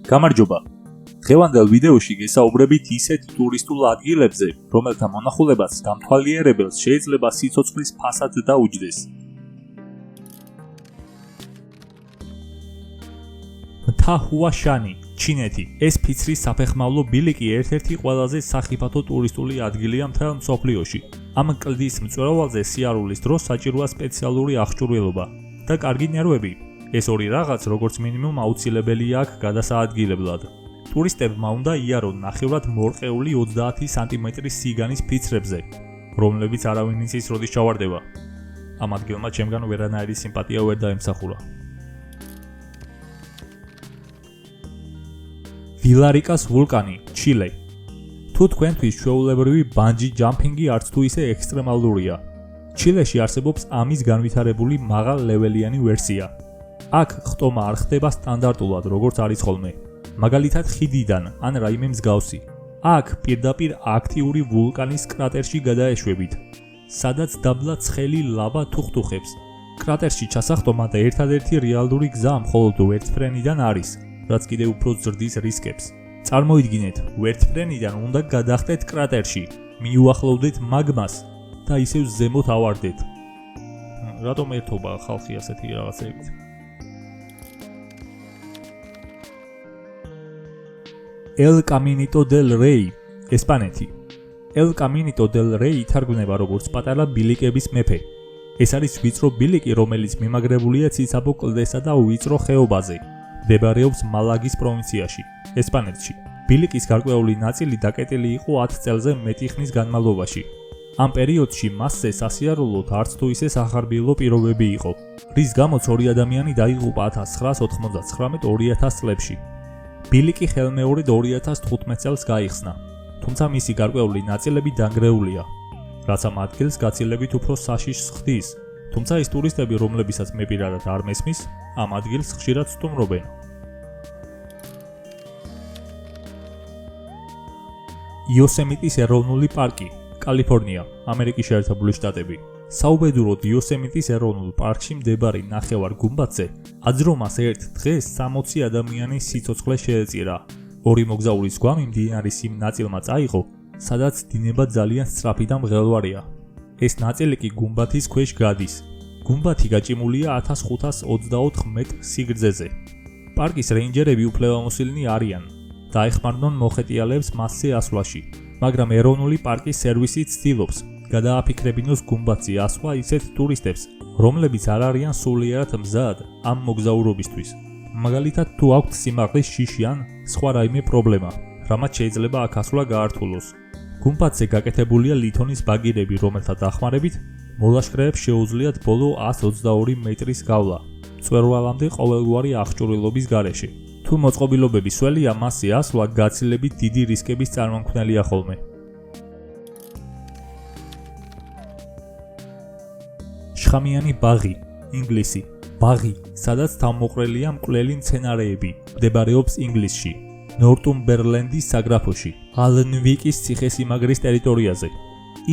გამარჯობა. დღევანდელ ვიდეოში გესაუბრებით ისეთ ტურისტულ ადგილებზე, რომელთა მონახულებაც გამთვალიერებელს შეიძლება სიცოცხლის ფასად დაუჯდეს. მთა-ჰუაშანი, ჩინეთი. ეს ფიცრის საფეხმავლო ბილიკი ერთ-ერთი ყველაზე სახიფათო ტურისტული ადგილია მთელ მსოფლიოში. ამ კლდის მწვერვალზე სიარულის დროს საჭიროა სპეციალური აღჭურვილობა და კარგი ნერვები. ეს ორი რაღაც როგორც მინიმუმ აუცილებელია აქ გადასაადგილებლად. ტურისტებმა უნდა იარონ ნახევრად მორყეული 30 სანტიმეტრის სიგანის ფიცრებზე, რომლებიც არავინ იცის როდის ჩავარდება. ამ ადგილმა ჩემგან ვერანაირი სიმპათია ვერ დაემსახურა. ვილარიკას ვულკანი, ჩილე. თუ თქვენთვის ჩვეულებრივი ბანჯი ჯამპინგი არც თუ ისე ექსტრემალურია. ჩილეში არსებობს ამის განვითარებული მაღალ-ლეველიანი ვერსია. აქ ხტომა არ ხდება სტანდარტულად, როგორც არის ხოლმე. მაგალითად ხიდიდან ან რაიმე მსგავსი. აქ პირდაპირ აქტიური ვულკანის კრატერში გადაეშვებით, სადაც დაბლა ცხელი ლავა თუხთუხებს. კრატერში ჩასახტომა და ერთადერთი რეალური გზა მხოლოდ ვერტმფრენიდან არის, რაც კიდევ უფრო ზრდის რისკებს. წარმოიდგინეთ, ვერტმფრენიდან უნდა გადახტეთ კრატერში, მიუახლოვდეთ მაგმას და ისევ ზემოთ ავარდეთ. რატომ ერთობა ხალხი ასეთი რაღაცებით? El Caminito del Rey, ესპანეთი. El Caminito del Rey ითარგმნება როგორც პატარა ბილიკების მეფე. ეს არის ვიწრო ბილიკი, რომელიც მიმაგრებულია ციცაბო კლდესა და ვიწრო ხეობაზე. მდებარეობს მალაგის პროვინციაში, ესპანეთში. ბილიკის გარკვეული ნაწილი დაკეტილი იყო 10 წელზე მეტი ხნის განმავლობაში. ამ პერიოდში მასზე სასიარულოდ არც თუ ისე სახარბიელო პირობები იყო, რის გამოც ორი ადამიანი დაიღუპა 1999-2000 წლებში. ბილიკი ხელმეორედ 2015 წელს გაიხსნა, თუმცა მისი გარკვეული ნაწილები დანგრეულია, რაც ამ ადგილს გაცილებით უფრო საშიშს ხდის, თუმცა ის ტურისტები, რომლებისაც მე პირადად არ მესმის, ამ ადგილს ხშირად სტუმრობენ. იოსემიტის ეროვნული პარკი, კალიფორნია, ამერიკის შეერთებული შტატები. საუბედუროდ იოსემიტის ეროვნულ პარკში მდებარე ნახევარ გუმბათზე აძრომას ერთ დღეს 60 ადამიანის სიცოცხლე შეეწირა. ორი მოგზაურის გვამი მდინარის იმ ნაწილმა წაიღო, სადაც დინება ძალიან სწრაფი და მღელვარია. ეს ნაწილი კი გუმბათის ქვეშ გადის. გუმბათი გაჭიმულია 1524 მეტრ სიგრძეზე. პარკის რეინჯერები უფლებამოსილნი არიან და ეხმარნონ მოხეტიალებს მასზე ასვლაში, მაგრამ ეროვნული პარკის სერვისი ცდილობს გადააფიქრებინოს გუმბათზე ასვლა ისეთ ტურისტებს, რომლებიც არ არიან სულიერად მზად ამ მოგზაურობისთვის. მაგალითად, თუ აქვთ სიმაღლის შიში ან სხვა რაიმე პრობლემა, რამაც შეიძლება აქ ასვლა გაართულოს. გუმბათზე გაკეთებულია ლითონის ბაგირები, რომელთა დახმარებით მოლაშქრეებს შეუძლიათ ბოლო 122 მეტრის გავლა, მწვერვალამდე ყოველგვარი აღჭურვილობის გარეშე. თუ მოწყობილობები სველია, მასზე ასვლა გაცილებით დიდი რისკების წარმომქმნელია ხოლმე. შხამიანი ბაღი, ინგლისი. ბაღი, სადაც თავმოყრილია მკვლელი მცენარეები, მდებარეობს ინგლისში, ნორტუმბერლენდის საგრაფოში, ალნვიკის ციხესიმაგრის ტერიტორიაზე.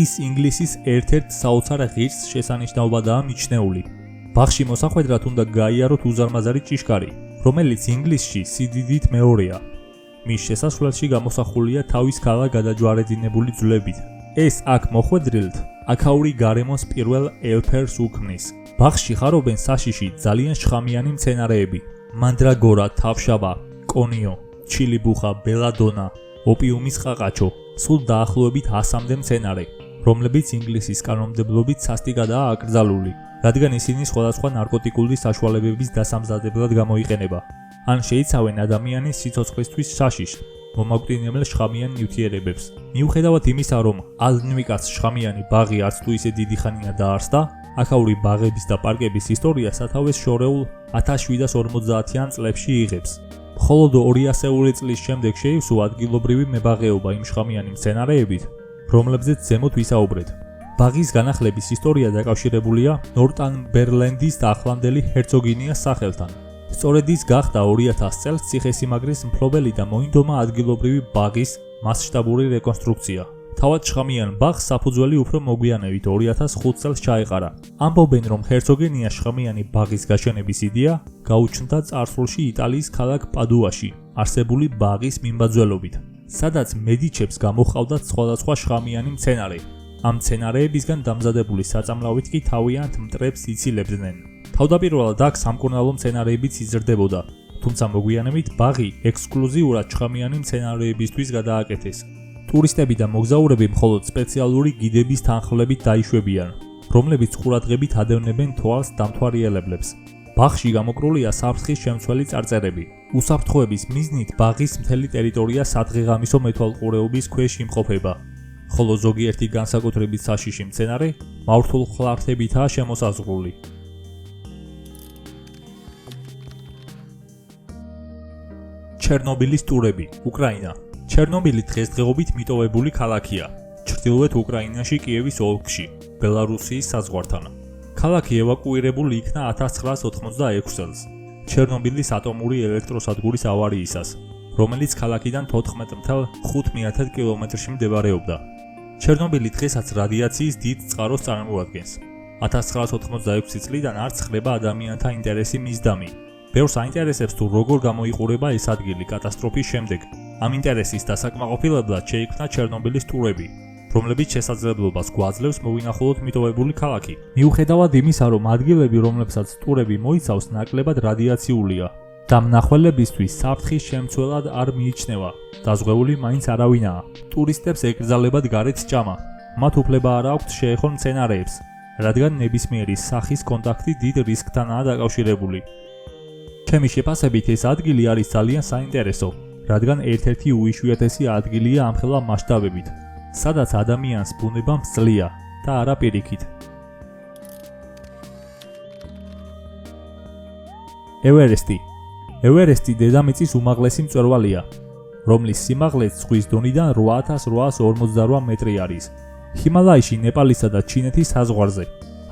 ის ინგლისის ერთ-ერთ საოცარ ღირს შესანიშნაობადაა მიჩნეული. ბაღში მოსახვედრად უნდა გაიაროთ უზარმაზარი ჭიშკარი, რომელიც ინგლისში სიდიდით მეორეა. მის შესასვლელში გამოსახულია თავის ქალა გადაჯვარედინებული ძვლებით. ეს აქ მოხვედრილთ აქაური გარემოს პირველ ელფერს უქმნის. ბაღში ხარობენ საშიში ძალიან შხამიანი მცენარეები: მანდრაგორა, თავშაბა, კონიო, ჩილიბუხა, ბელადონა, ოპიუმის ყაყაჩო, სულ დაახლოებით 100-მდე მცენარე, რომლებიც ინგლისის კანონმდებლობით სასტიკადაა აკრძალული, რადგან ისინი სხვადასხვა ნარკოტიკული საშუალებების დასამზადებლად გამოიყენება, ან შეიცავენ ადამიანის სიცოცხლისთვის საშიშს, მომაკვდინებელ შხამიან ნივთიერებებს. მიუხედავად იმისა, რომ ალნვიკას შხამიანი ბაღი არც თუ ისე დიდი ხანია დაარსდა, აქაური ბაღების და პარკების ისტორია სათავეს შორეულ 1750-იან წლებში იღებს. მხოლოდ 200 წლის შემდეგ შეივსო ადგილობრივი მებაღეობა იმ შხამიანი მცენარეებით, რომლებზეც ზემოთ ვისაუბრეთ. ბაღის განახლების ისტორია დაკავშირებულია ნორტუმბერლენდის ახლანდელი ჰერცოგინიას სახელთან. სწორედ ის გახდა 2000 წელს ციხესიმაგრის მფლობელი და მოინდომა ადგილობრივი ბაღის მასშტაბური რეკონსტრუქცია. თავად შხამიან ბაღს საფუძველი უფრო მოგვიანებით 2005 წელს ჩაეყარა. ამბობენ, რომ ჰერცოგენია შხამიანი ბაღის გაშენების იდეა გაუჩნდა წარსულში იტალიის ქალაქ პადუაში არსებული ბაღის მიმბაძველობით, სადაც მედიჩებს გამოჰყავდათ სხვადასხვა შხამიანი მცენარე. ამ მცენარეებისგან დამზადებული საწამლავით კი თავიანთ მტრებს ციცილებდნენ. თავდაპირველად აქ სამკურნალო მცენარეებიც იზრდებოდა, თუმცა მოგვიანებით ბაღი ექსკლუზიურად შხამიანი მცენარეებისთვის გადააკეთეს. ტურისტები და მოგზაურები მხოლოდ სპეციალური გიდების თანხლებით დაიშვებიან, რომლებიც ყურადღებით ადევნებენ თვალს დამთვალიერებლებს. ბაღში გამოკრულია საფრთხის შემცველი წარწერები. უსაფრთხოების მიზნით ბაღის მთელი ტერიტორია სადღეღამისო მეთვალყურეობის ქვეშ იმყოფება, ხოლო ზოგიერთი განსაკუთრებით საშიში მცენარე მავთულხლართებითაა შემოსაზღვრული. ჩერნობილის ტურები, უკრაინა. ჩერნობილი დღესდღეობით მიტოვებული ქალაქია, ჩრდილოეთ უკრაინაში კიევის ოლქში, ბელარუსიის საზღვართან. ქალაქი ევაკუირებული იქნა 1986 წელს, ჩერნობილის ატომური ელექტროსადგურის ავარიისას, რომელიც ქალაქიდან 14,5 კილომეტრში მდებარეობდა. ჩერნობილი დღესაც რადიაციის დიდ წყაროს წარმოადგენს. 1986 წლიდან არც ხდება ადამიანთა ინტერესი მისდამი. ბევრს აინტერესებს თუ როგორ გამოიყურება ეს ადგილი კატასტროფის შემდეგ. ამ ინტერესის დასაკმაყოფილებლად შეიქმნა ჩერნობილის ტურები, რომლებიც შესაძლებლობას გვაძლევს მოვინახულოთ მიტოვებული ქალაქი. მიუხედავად იმისა, რომ ადგილები, რომლებსაც ტურები მოიცავს, ნაკლებად რადიაციულია და მნახველებისთვის საფრთხის შემცველად არ მიიჩნევა, დაზღვეული მაინც არავინაა. ტურისტებს ეკრძალებათ გარეთ ჭამა. მათ უფლება არ აქვთ შეეხონ მცენარეებს, რადგან ნებისმიერი სახის კონტაქტი დიდ რისკთანაა დაკავშირებული. ჩემი შეფასებით ეს ადგილი არის ძალიან საინტერესო, რადგან ერთ-ერთი უიშვიათესი ადგილია ამხელა მასშტაბებით, სადაც ადამიანს ბუნება მსძლია და არა პირიქით. ევერესტი. ევერესტი დედამიწის უმაღლესი მწვერვალია, რომლის სიმაღლეც ზღვის დონიდან 8848 მეტრი არის. ჰიმალაიში ნეპალისა და ჩინეთის საზღვარზე.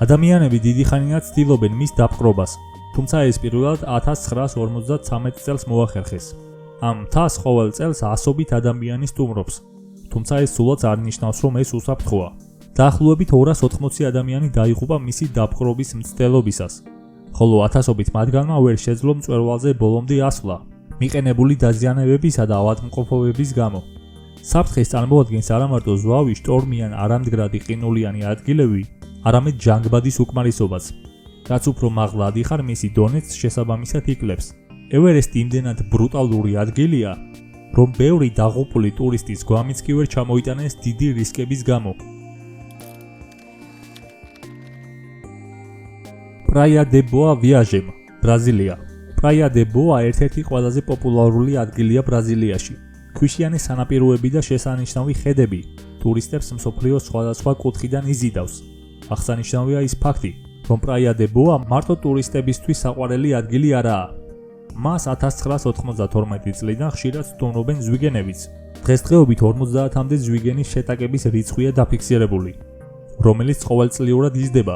ადამიანები დიდი ხანია ცდილობენ მის დაპყრობას, თუმცა ეს პირველად 1953 წელს მოახერხეს. ამ მთას ყოველ წელს ასობით ადამიანი სტუმრობს, თუმცა ეს სულაც არ ნიშნავს, რომ ეს უსაფრთხოა. დაახლოებით 280 ადამიანი დაიღუპა მისი დაპყრობის მცდელობისას, ხოლო ათასობით მათგანმა ვერ შეძლო მწვერვალზე ბოლომდე ასვლა, მიყენებული დაზიანებებისა და ავადმყოფობების გამო. საფრთხეს წარმოადგენს არა მარტო ზვავი, შტორმიან არამდგრადი ყინულიანი ადგილები, არამედ ჯანგბადის უკმარისობაც. რაც უფრო მაღლა ადიხარ, მისი დონეც შესაბამისად იკლებს. ევერესტი იმდენად ბრუტალური ადგილია, რომ ბევრი დაღუპული ტურისტის გვამიც კი ვერ ჩამოიტანეს დიდი რისკების გამო. პრაია დე ბოა ვიაჟემ, ბრაზილია. პრაია დე ბოა ერთ-ერთი ყველაზე პოპულარული ადგილია ბრაზილიაში. ქვიშიანი სანაპიროები და შესანიშნავი ხედები ტურისტებს მსოფლიოს სხვადასხვა კუთხიდან იზიდავს. აღსანიშნავია ის ფაქტი, რომ პრაია დე ბოა მარტო ტურისტებისთვის საყვარელი ადგილი არაა. მას 1992 წლიდან ხშირად სტუმრობენ ზვიგენებიც. დღესდღეობით 50-მდე ზვიგენის შეტაკების რიცხვია დაფიქსირებული, რომელიც ყოველწლიურად იზრდება.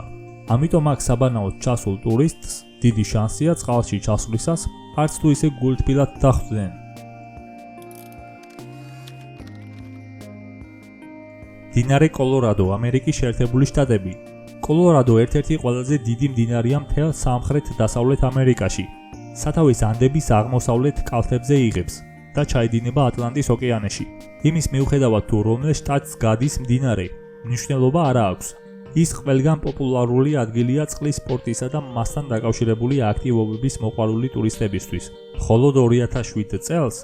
ამიტომ აქ საბანაოდ ჩასულ ტურისტს დიდი შანსია წყალში ჩასვლისას, არც თუ ისე გულთბილად დახვდნენ. მდინარე კოლორადო, ამერიკის შეერთებული შტატები. კოლორადო ერთ-ერთი ყველაზე დიდი მდინარეა მთელ სამხრეთ-დასავლეთ ამერიკაში. სათავეს ანდების აღმოსავლეთ კალთებზე იღებს და ჩაედინება ატლანტის ოკეანეში. იმის მიუხედავად, თუ რომელ შტატს გადის მდინარე, მნიშვნელობა არ აქვს. ის ყველგან პოპულარული ადგილია წყლის სპორტისა და მასთან დაკავშირებული აქტივობების მოყვარული ტურისტებისთვის. მხოლოდ 2007 წელს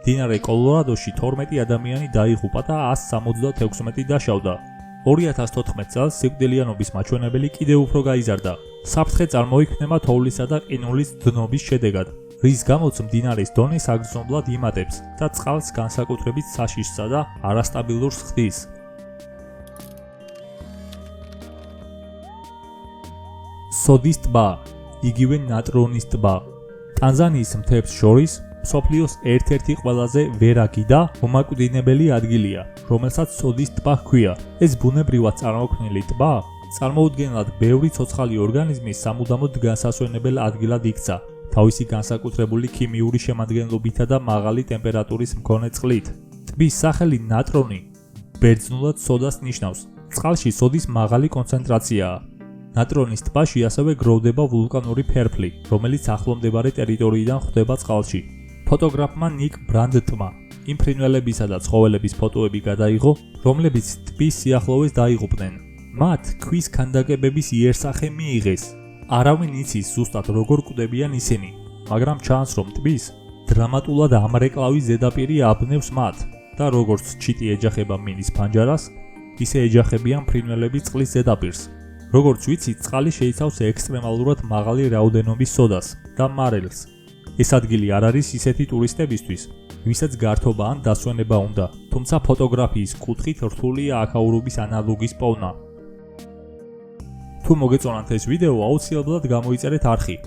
მდინარე კოლორადოში 12 ადამიანი დაიღუპა და 176 დაშავდა. 2014 წელს სიკვდილიანობის მაჩვენებელი კიდევ უფრო გაიზარდა. საფრთხე წარმოიქმნება თოვლისა და ყინულის დნობის შედეგად, რის გამოც მდინარის დონე საგრძნობლად იმატებს და წყალს განსაკუთრებით საშიშსა და არასტაბილურს ხდის. სოდის ტბა, იგივე ნატრონის ტბა. ტანზანიის მთებს შორის მსოფლიოს ერთ-ერთი ყველაზე ვერაგი და მომაკვდინებელი ადგილია, რომელსაც სოდის ტბა ჰქვია. ეს ბუნებრივად წარმოქმნილი ტბა წარმოუდგენლად ბევრი ცოცხალი ორგანიზმის სამუდამოდ განსასვენებელ ადგილად იქცა, თავისი განსაკუთრებული ქიმიური შემადგენლობითა და მაღალი ტემპერატურის მქონე წყლით. ტბის სახელი ნატრონი ბერძნულად სოდას ნიშნავს. წყალში სოდის მაღალი კონცენტრაციაა. ნატრონის ტბაში ასევე გროვდება ვულკანური ფერფლი, რომელიც ახლომდებარე ტერიტორიიდან ხვდება წყალში. ფოტოგრაფმა ნიკ ბრანდტმა იმ ფრინველებისა და ცხოველების ფოტოები გადაიღო, რომლებიც ტბის სიახლოვეს დაიღუპნენ. მათ ქვის ქანდაკებების იერსახე მიიღეს. არავინ იცის ზუსტად როგორ კვდებიან ისინი, მაგრამ ჩანს, რომ ტბის დრამატულად ამრეკლავის ზედაპირი აბნევს მათ და როგორც ჩიტი ეჯახება მინის ფანჯარას, ისე ეჯახებიან ფრინველების წყლის ზედაპირს. როგორც ვიცით, წყალი შეიცავს ექსტრემალურად მაღალი რაოდენობის სოდას და მარილს. ეს ადგილი არ არის ისეთი ტურისტებისთვის, ვისაც გართობა ან დასვენება უნდა, თუმცა ფოტოგრაფიის კუთხით რთულია აქაურობის ანალოგის პოვნა. თუ მოგეწონათ ეს ვიდეო, აუცილებლად გამოიწერეთ არხი.